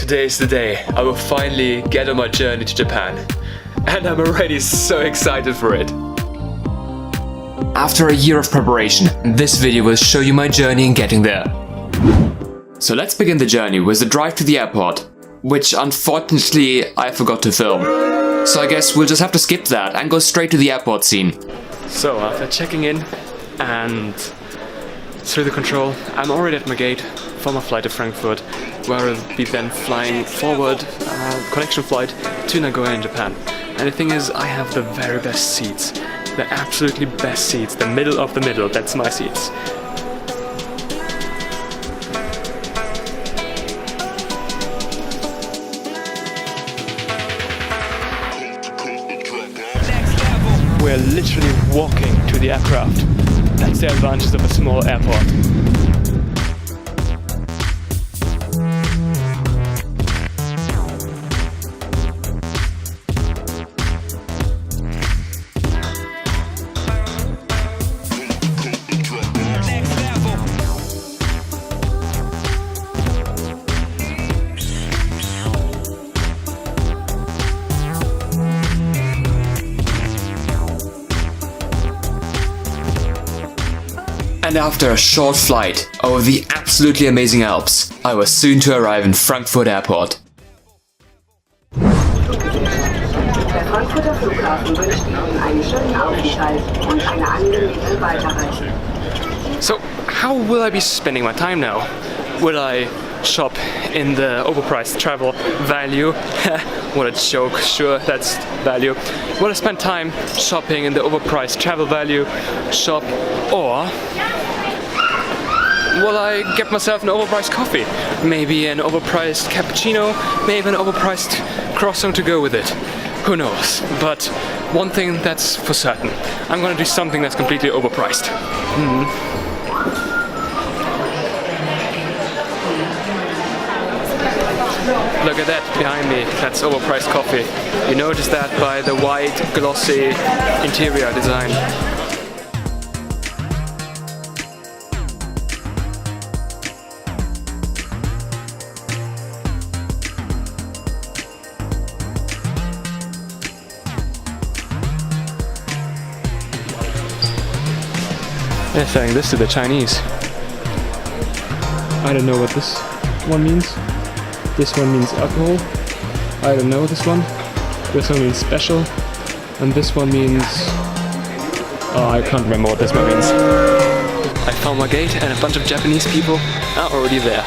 Today is the day I will finally get on my journey to Japan. And I'm already so excited for it. After a year of preparation, this video will show you my journey in getting there. So let's begin the journey with the drive to the airport, which unfortunately I forgot to film. So I guess we'll just have to skip that and go straight to the airport scene. So after checking in and through the control, I'm already at my gate for my flight to Frankfurt, where I'll be then flying forward, connection flight to Nagoya in Japan. And the thing is, I have the very best seats. The absolutely best seats, the middle of the middle, that's my seats. We're literally walking to the aircraft. That's the advantage of a small airport. And after a short flight over the absolutely amazing Alps, I was soon to arrive in Frankfurt Airport. Der Frankfurter Flughafen wünscht Ihnen einen schönen Aufenthalt und eine angenehme Weiterreise. So, how will I be spending my time now? Will I shop in the overpriced travel value? What a joke, sure, that's value. Will I spend time shopping in the overpriced travel value shop, or will I get myself an overpriced coffee? Maybe an overpriced cappuccino, maybe an overpriced croissant to go with it. Who knows? But one thing that's for certain, I'm gonna do something that's completely overpriced. Look at that behind me, that's overpriced coffee. You notice that by the white, glossy interior design. They're selling this to the Chinese. I don't know what this one means. This one means alcohol. I don't know this one. This one means special. And this one means... oh, I can't remember what this one means. I found my gate and a bunch of Japanese people are already there.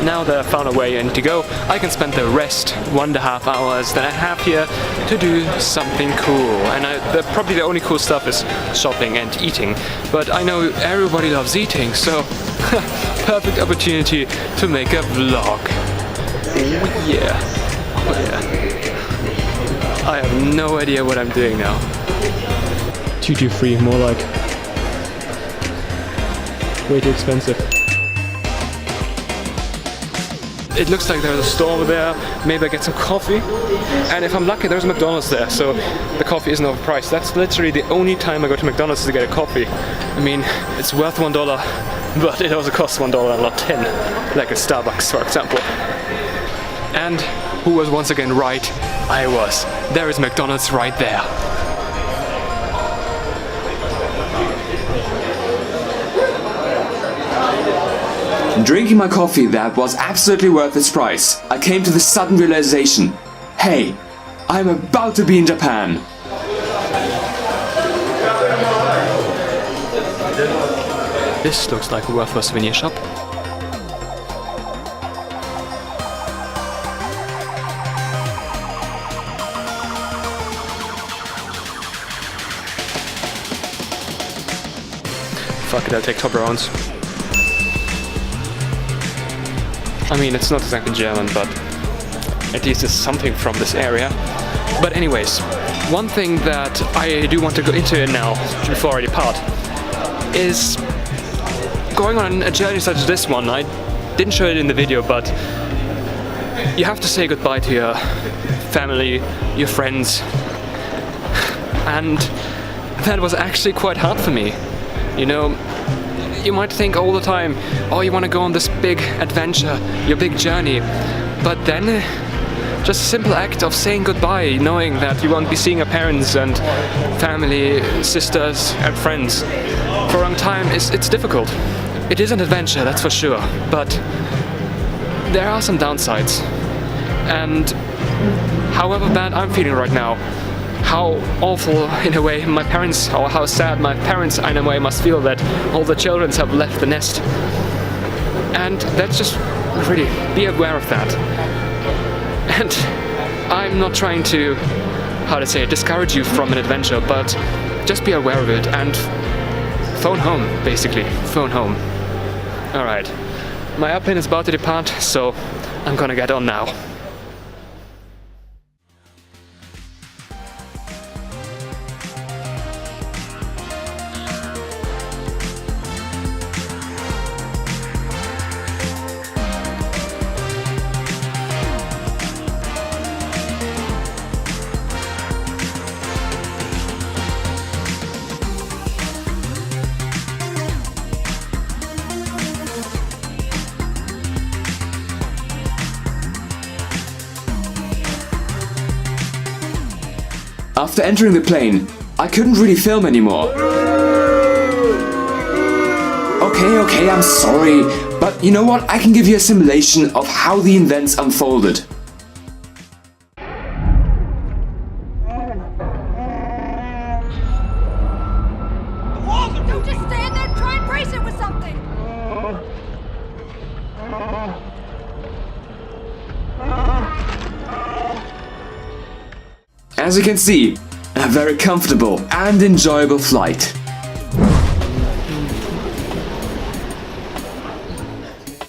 Now that I've found a way in to go, I can spend the rest 1.5 hours that I have here to do something cool. And probably the only cool stuff is shopping and eating. But I know everybody loves eating, so perfect opportunity to make a vlog. Oh yeah. Oh yeah. I have no idea what I'm doing now. Duty free, more like way too expensive. It looks like there's a store over there, maybe I get some coffee, and if I'm lucky there's a McDonald's there, so the coffee isn't overpriced. That's literally the only time I go to McDonald's to get a coffee. I mean, it's worth $1, but it also costs $1 and not 10, like a Starbucks for example. And who was once again right? I was. There is McDonald's right there. Drinking my coffee that was absolutely worth its price, I came to the sudden realization, hey, I'm about to be in Japan. This looks like a worthwhile souvenir shop. Fuck it, I'll take Toblerones. I mean, it's not exactly German, but at least it's something from this area. But anyways, one thing that I do want to go into now, before I depart, is going on a journey such as this one. I didn't show it in the video, but you have to say goodbye to your family, your friends, and that was actually quite hard for me. You know, You might think all the time, oh, you want to go on this big adventure, your big journey. But then, just a simple act of saying goodbye, knowing that you won't be seeing your parents and family, sisters and friends for a long time, it's difficult. It is an adventure, that's for sure, but there are some downsides. And however bad I'm feeling right now, how awful in a way my parents, or how sad my parents in a way must feel that all the children have left the nest. And that's just really, be aware of that. And I'm not trying to, discourage you from an adventure, but just be aware of it and phone home, basically. Phone home. Alright. My airplane is about to depart, so I'm gonna get on now. After entering the plane, I couldn't really film anymore. Okay, I'm sorry, but you know what? I can give you a simulation of how the events unfolded. Don't just stand there, try and brace it with something! As you can see, a very comfortable and enjoyable flight.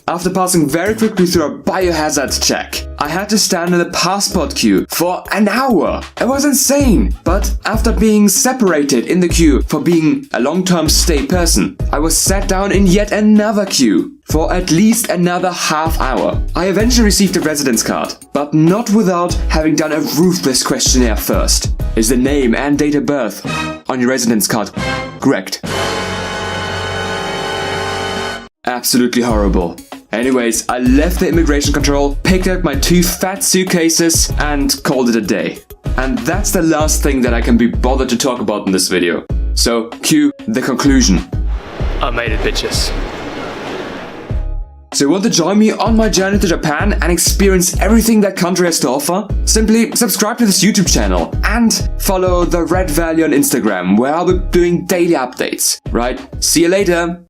After passing very quickly through a biohazard check, I had to stand in the passport queue for an hour. It was insane. But after being separated in the queue for being a long-term stay person, I was sat down in yet another queue for at least another half hour. I eventually received a residence card, but not without having done a ruthless questionnaire first. Is the name and date of birth on your residence card correct? Absolutely horrible. Anyways, I left the immigration control, picked up my 2 fat suitcases and called it a day. And that's the last thing that I can be bothered to talk about in this video. So, cue the conclusion. I made it, bitches. So you want to join me on my journey to Japan and experience everything that country has to offer? Simply subscribe to this YouTube channel and follow the Red Valley on Instagram, where I'll be doing daily updates. Right? See you later!